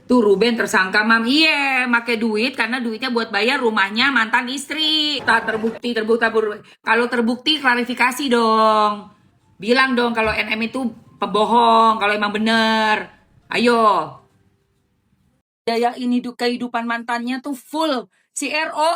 Tuh Ruben tersangka mam, iya make duit karena duitnya buat bayar rumahnya mantan istri. Tak terbukti, kalau terbukti klarifikasi dong. Bilang dong kalau NM itu pembohong, kalau emang bener. Ayo. Daya ini kehidupan mantannya tuh full si RO.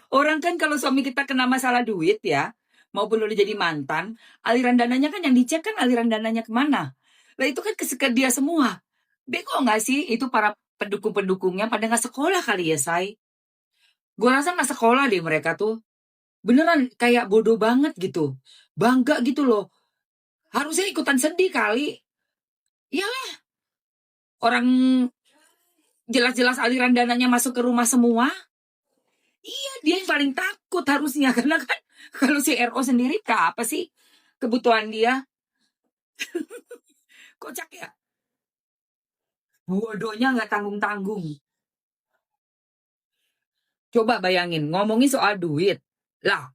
Orang kan kalau suami kita kena masalah duit ya, maupun udah jadi mantan, aliran dananya kan yang dicek kan aliran dananya kemana. Lah itu kan ke dia semua. Bego nggak sih itu para pendukung-pendukungnya pada nggak sekolah kali ya, Say? Gue rasa nggak sekolah deh mereka tuh. Beneran kayak bodoh banget gitu. Bangga gitu loh. Harusnya ikutan sedih kali. Iyalah, orang jelas-jelas aliran dananya masuk ke rumah semua. Iya, dia yang paling takut harusnya. Karena kan kalau si RO sendiri apa sih kebutuhan dia? Kocak ya? Bodohnya nggak tanggung-tanggung. Coba bayangin, ngomongin soal duit. Lah,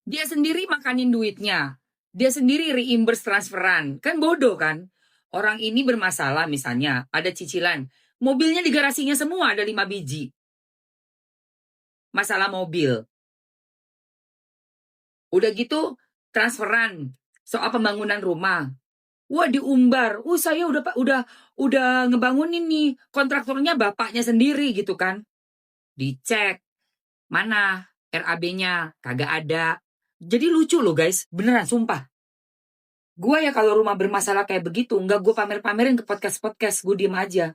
dia sendiri makanin duitnya. Dia sendiri reimburse transferan. Kan bodoh kan? Orang ini bermasalah misalnya, ada cicilan. Mobilnya di garasinya semua ada 5 biji. Masalah mobil. Udah gitu, transferan. Soal pembangunan rumah. Wah diumbar. Saya udah ngebangunin nih. Kontraktornya bapaknya sendiri gitu kan. Dicek. Mana RAB-nya? Kagak ada. Jadi lucu loh guys. Beneran sumpah. Gue ya kalau rumah bermasalah kayak begitu, nggak gue pamer-pamerin ke podcast-podcast, gue diem aja.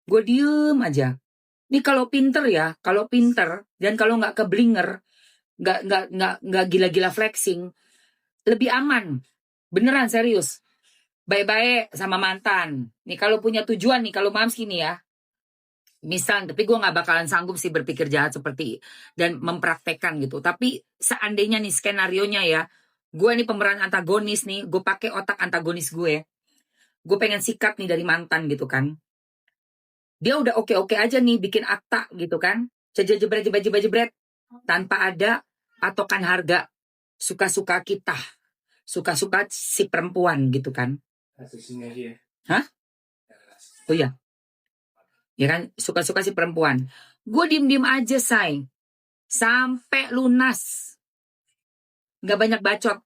Gue diem aja. Nih kalau pinter dan kalau nggak keblinger, nggak gila-gila flexing, lebih aman. Beneran serius. Baik-baik sama mantan. Nih kalau punya tujuan nih, kalau mams gini ya, misal, tapi gue nggak bakalan sanggup sih berpikir jahat seperti dan mempraktekkan gitu. Tapi seandainya nih skenarionya ya, gue nih pemeran antagonis nih, gue pakai otak antagonis gue pengen sikat nih dari mantan gitu kan. Dia udah oke-oke aja nih bikin akta gitu kan. Jebret tanpa ada patokan harga. Suka-suka kita. Suka-suka si perempuan gitu kan. Hah? Oh iya. Ya kan, suka-suka si perempuan. Gue diem-diem aja, say. Sampai lunas. Gak banyak bacot.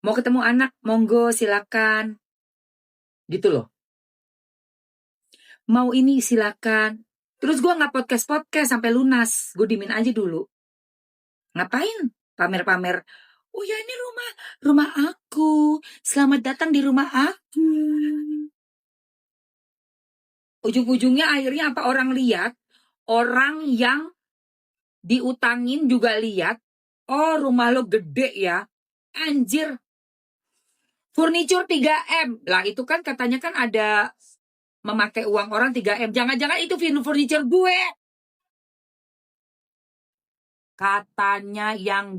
Mau ketemu anak, monggo silakan. Gitu loh. Mau ini silakan. Terus gue nggak podcast sampai lunas. Gue dimin aja dulu. Ngapain? Pamer-pamer. Oh ya ini rumah aku. Selamat datang di rumah aku. Ujung-ujungnya akhirnya apa orang lihat? Orang yang diutangin juga lihat. Oh rumah lo gede ya. Anjir. Furniture 3M. Lah itu kan katanya kan ada memakai uang orang 3M. Jangan-jangan itu furniture gue. Katanya yang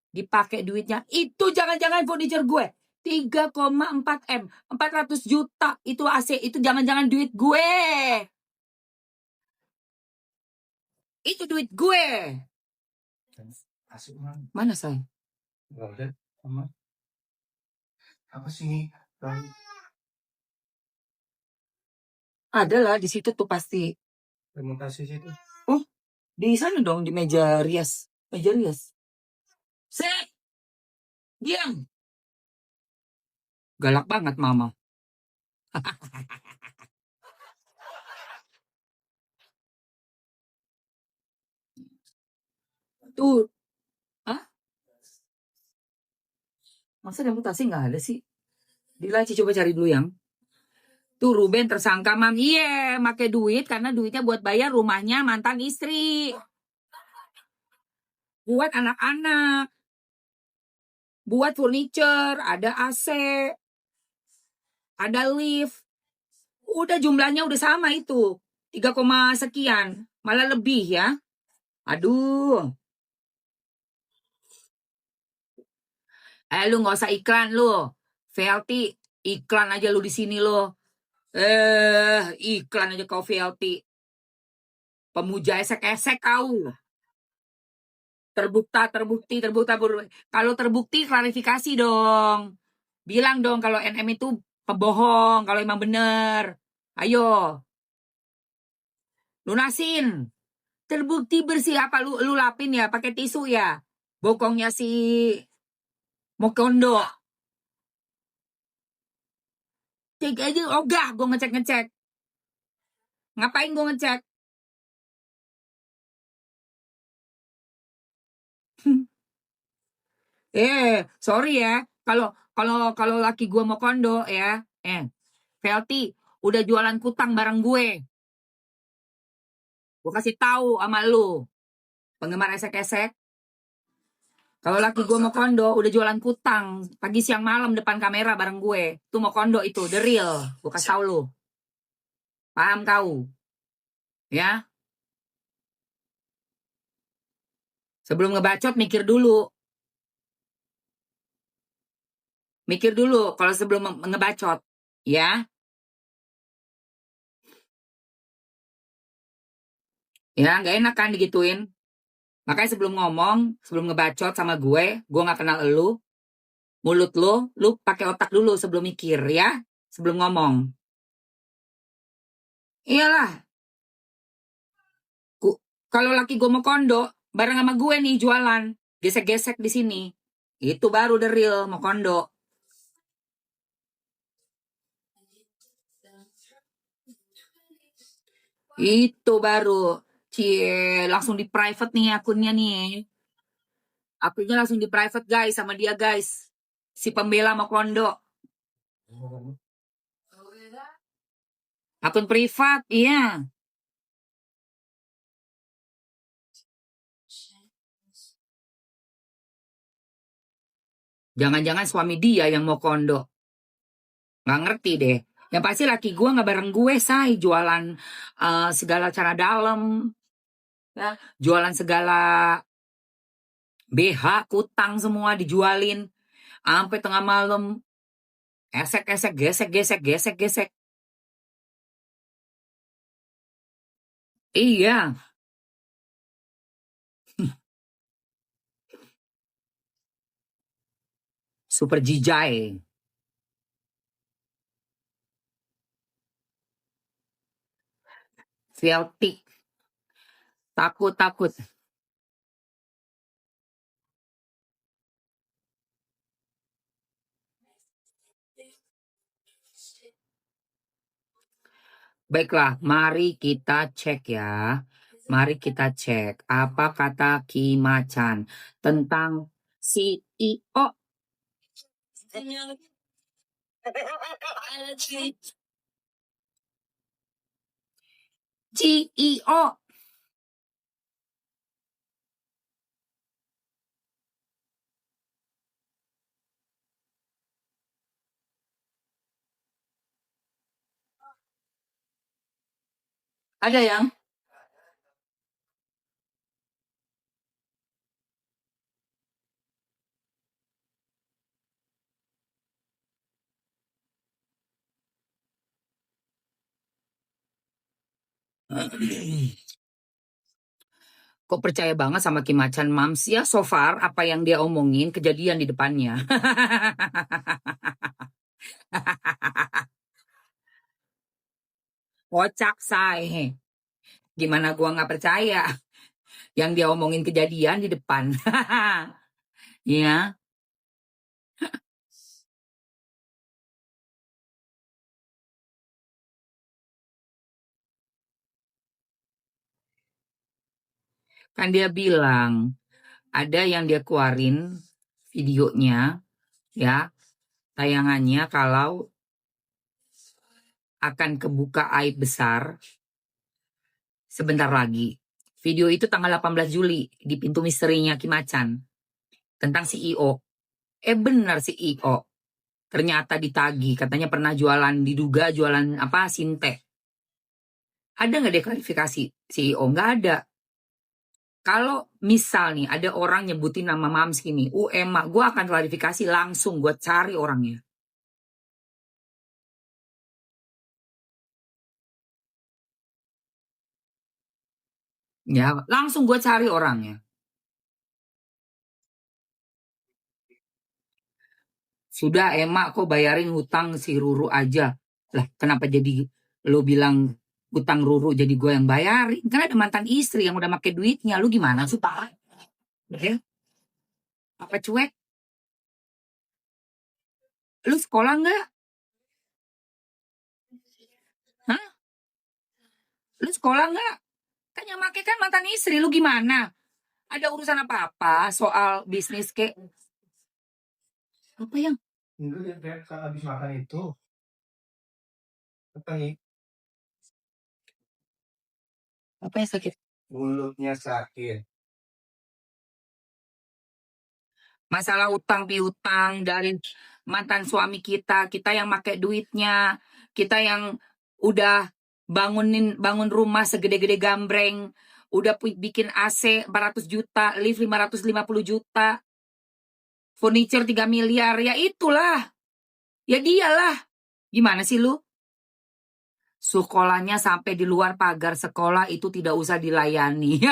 dipakai duitnya itu jangan-jangan furniture gue 3,4 M 400 juta itu AC itu jangan-jangan duit gue itu duit gue mana say apa sih ada lah di situ tuh pasti oh di sana dong di meja rias set diam galak banget mama tuh ah masa reputasi nggak ada sih di laci coba cari dulu yang tuh Ruben tersangka mam, iya make duit karena duitnya buat bayar rumahnya mantan istri. Buat anak-anak. Buat furniture, ada AC, ada lift. Udah jumlahnya udah sama itu. 3, sekian. Malah lebih ya. Aduh. Lu gak usah iklan lu. VLT, iklan aja lu di sini lu. Iklan aja kau VLT. Pemuja esek-esek kau. Terbukti. Kalau terbukti klarifikasi dong. Bilang dong kalau NM itu Pebohong kalau emang bener. Ayo, lunasin. Terbukti bersih apa lu lapin ya pakai tisu ya. Bokongnya si Mokondo. Cek aja ogah gue ngecek-ngecek. Ngapain gue ngecek? Sorry ya. Kalau kalau kalau laki gue Mokondo ya. Velty udah jualan kutang bareng gue. Gue kasih tahu sama lu, penggemar esek-esek. Kalau laki gue mau kondo, udah jualan kutang pagi siang malam depan kamera bareng gue. Tuh mau kondo itu, the real. Gue kasih tahu lu. Paham kau? Ya. Sebelum ngebacot mikir dulu. Mikir dulu kalau sebelum ngebacot. Ya. Ya, nggak enak kan digituin. Makanya sebelum ngomong, sebelum ngebacot sama gue nggak kenal elu. Mulut lu pakai otak dulu sebelum mikir ya. Sebelum ngomong. Iyalah. Kalau laki gue mau kondo, bareng sama gue nih jualan. Gesek-gesek di sini. Itu baru the real mau kondo. Itu baru. Cie, langsung di private nih akunnya nih. Akunnya langsung di private guys sama dia guys. Si pembela mau kondo. Akun privat, iya. Jangan-jangan suami dia yang mau kondo. Nggak ngerti deh. Yang pasti laki gue nggak bareng gue, say. Jualan segala cara dalam. Ya. Jualan segala BH, kutang semua dijualin. Sampai tengah malam. Esek-esek, gesek-gesek, gesek-gesek. Iya. Super jijai. Velty. Takut. Baiklah, mari kita cek ya. Mari kita cek apa kata Ki Macan tentang CEO. CEO. Ada yang kok percaya banget sama Ki Macan Mams ya, so far apa yang dia omongin kejadian di depannya. Kocak say. Gimana gua nggak percaya yang dia omongin kejadian di depan. Ya, kan dia bilang ada yang dia keluarin videonya ya, tayangannya kalau akan kebuka aib besar sebentar lagi. Video itu tanggal 18 Juli di pintu misterinya Ki Macan tentang CEO. Benar CEO. Ternyata ditagi, katanya pernah jualan, diduga jualan apa, Sinte. Ada nggak deh klarifikasi CEO? Nggak ada. Kalau misal nih ada orang nyebutin nama Mams gini, Emma, gue akan klarifikasi langsung, gue cari orangnya. Ya, langsung gue cari orangnya. Sudah emak kok bayarin hutang si Ruru aja. Lah kenapa jadi lo bilang hutang Ruru jadi gue yang bayarin? Kan ada mantan istri yang udah pakai duitnya. Lu gimana sih Pak? Ya? Apa cuek? Lu sekolah nggak? Hah? Lu sekolah nggak? Kan yang pakai kan mantan istri. Lu gimana? Ada urusan apa-apa soal bisnis kek? Apa yang? Dulu yang kayak habis makan itu. Apa nih? Apa yang sakit? Mulutnya sakit. Masalah utang piutang dari mantan suami kita yang pakai duitnya, kita yang udah bangun rumah segede-gede gambreng, udah bikin AC 400 juta, lift 550 juta, furniture 3 miliar, ya itulah. Ya dialah. Gimana sih lu? Sekolahnya sampai di luar pagar sekolah itu tidak usah dilayani.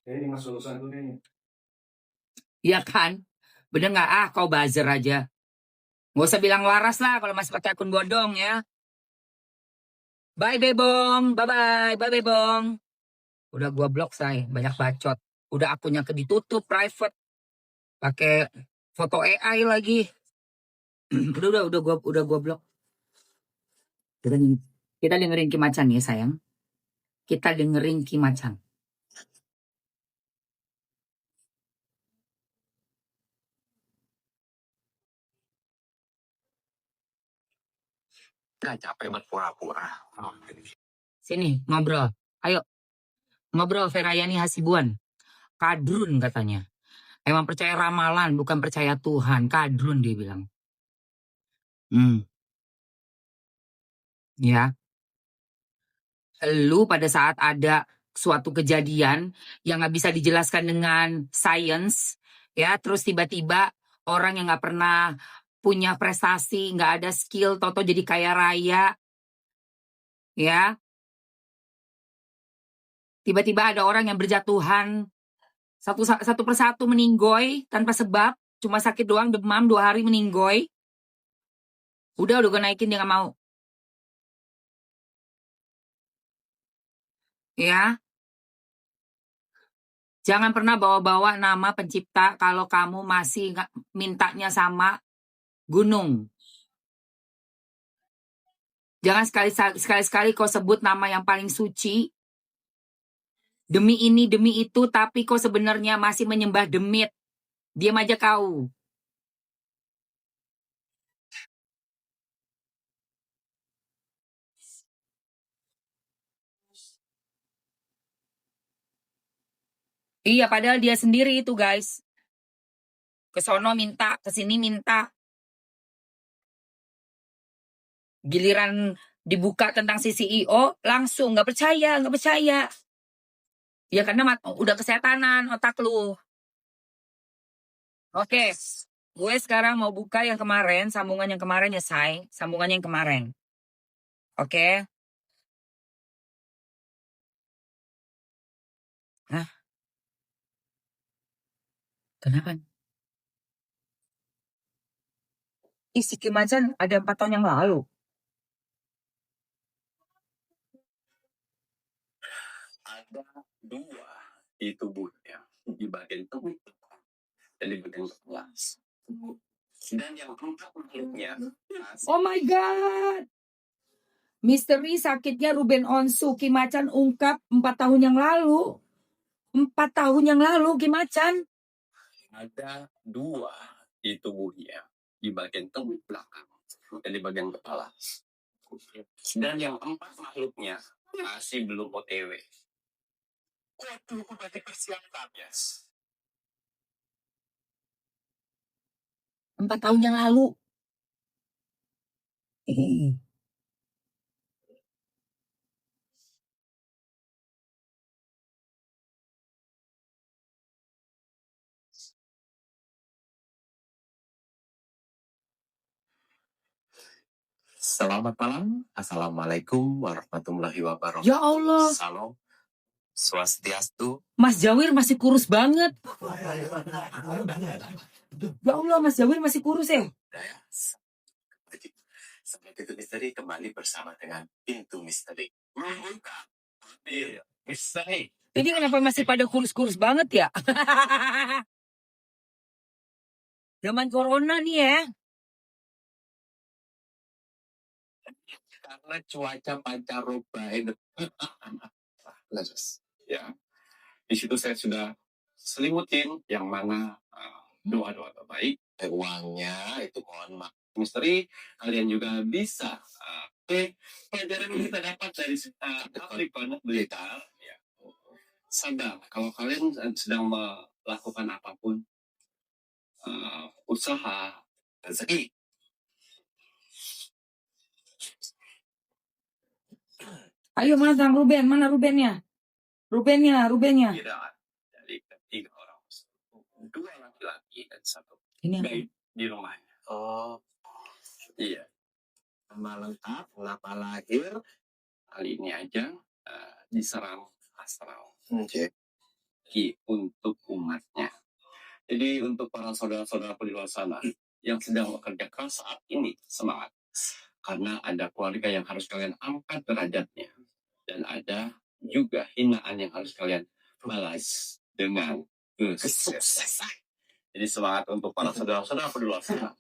Ini masuk urusan tuh nih. Iya kan? Bener nggak? Ah, kau buzzer aja. Nggak usah bilang waras lah kalau masih pakai akun bodong ya. Bye Bebong, bye-bye, bye Bebong. Udah gua blok say, banyak bacot. Udah akunnya ditutup private, pakai foto AI lagi. udah gua blok. Kita dengerin Kim Macan ya sayang. Kita dengerin Kim Macan. Gak capek berpura-pura. Sini ngobrol. Ayo ngobrol Ferayani Hasibuan. Kadrun katanya. Emang percaya ramalan, bukan percaya Tuhan. Kadrun dia bilang. Ya. Lu pada saat ada suatu kejadian yang nggak bisa dijelaskan dengan sains, ya, terus tiba-tiba orang yang nggak pernah punya prestasi, nggak ada skill, toto jadi kaya raya, ya, tiba-tiba ada orang yang berjatuhan, satu persatu meninggoy tanpa sebab, cuma sakit doang, demam 2 hari meninggoy, udah gue naikin dia nggak mau, ya. Jangan pernah bawa-bawa nama pencipta kalau kamu masih mintanya sama gunung. Jangan sekali-sekali kau sebut nama yang paling suci. Demi ini, demi itu, tapi kau sebenarnya masih menyembah demit. Diam aja kau. Iya, padahal dia sendiri itu, guys. Kesono minta, kesini minta. Giliran dibuka tentang si CEO, langsung nggak percaya, nggak percaya. Ya karena udah kesetanan otak lu. Oke, gue sekarang mau buka yang kemarin, sambungan yang kemarin ya, say. Sambungan yang kemarin. Oke. Hah? Kenapa? Isi Kim Macan ada 4 tahun yang lalu. Ada 2 di tubuhnya, di bagian tubuh dan di bagian kepala. Dan yang 4 makhluknya. Oh my God. Misteri sakitnya Ruben Onsu, Kim Macan ungkap 4 tahun yang lalu. 4 tahun yang lalu, Kim Macan. Ada 2 di tubuhnya, di bagian tubuh belakang dan di bagian kepala. Dan yang 4 makhluknya masih belum OTW. Waduh, udah dipersiapkan, yes. 4 tahun yang lalu. Selamat malam. Assalamualaikum warahmatullahi wabarakatuh. Ya Allah, Salam Swastiastu. Mas Jawir masih kurus banget. Ya Allah, Mas Jawir masih kurus ya. Daya. Sampai Pintu Misteri kembali bersama dengan Pintu Misteri. Membuka misteri. Ini kenapa masih pada kurus-kurus banget ya? Zaman corona nih ya. Karena cuaca pancaroba itu. Lanjut. Ya, di situ saya sudah selimutin yang mana doa-doa terbaik. Uangnya itu mohon maaf. Misteri kalian juga bisa pelajaran yang kita dapat dari Capricorn berita. Ya. Sadar kalau kalian sedang melakukan apapun, usaha, rezeki. Ayo Mas Bang Ruben, mana Rubennya? Rubennya. Tidak dari ketiga orang, 2 laki-laki dan 1 Ini apa? gaib di rumahnya. Oh, iya. Nama lengkap, kenapa lahir, kali ini aja diserang astral. Untuk umatnya. Jadi untuk para saudara-saudara di luar sana yang sedang bekerja keras saat ini, semangat. Karena ada keluarga yang harus kalian angkat derajatnya. Dan ada juga hinaan yang harus kalian balas dengan kesuksesan. Jadi semangat untuk para saudara-saudara di luar sana.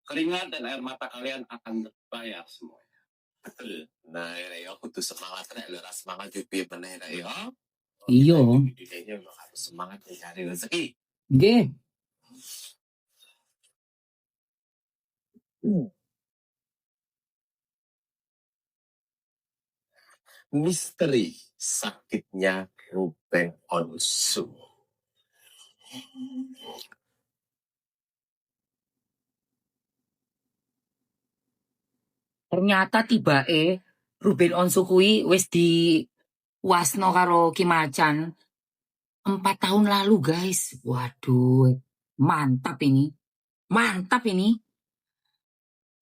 Keringat dan air mata kalian akan terbayar semuanya. Betul. Nah, ya aku tuh semangat semangat juga bener ya. Iya. Kayaknya harus semangat mencari rezeki. Nggih. Misteri sakitnya Ruben Onsu. Ternyata Ruben Onsu kuwi wis di wasno karo Ki Macan 4 tahun lalu, guys. Waduh, mantap ini. 4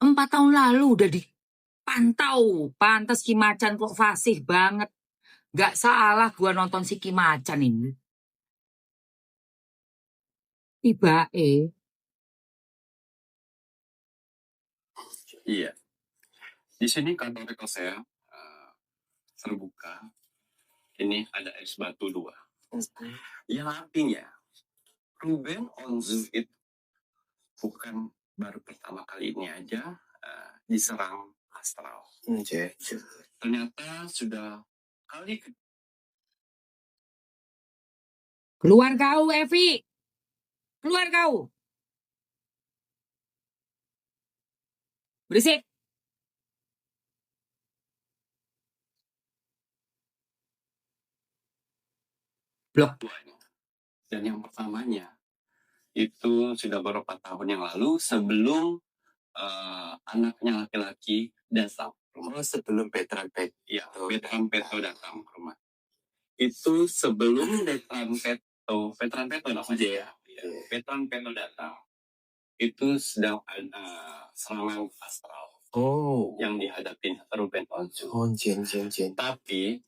tahun lalu udah dipantau. Pantes Ki Macan kok fasih banget. Gak salah gua nonton si Ki Macan ini. Tibake. Iya. Di sini kantor rekor saya terbuka. Ini ada es batu 2. Yang artinya Ruben Onsu itu bukan baru pertama kali ini aja diserang astral. Ternyata sudah kali Keluar kau, Evi. Keluar kau. Berisik. Blok. keduanya. Dan yang pertamanya itu sudah beberapa tahun yang lalu sebelum anaknya laki-laki datang ke rumah. Sebelum Petran Peto datang ke rumah. Itu sebelum Petran Peto namanya ya. Petran Peto datang. Itu sedang ada serangan astral. Yang dihadapin Ruben Onsu. Tapi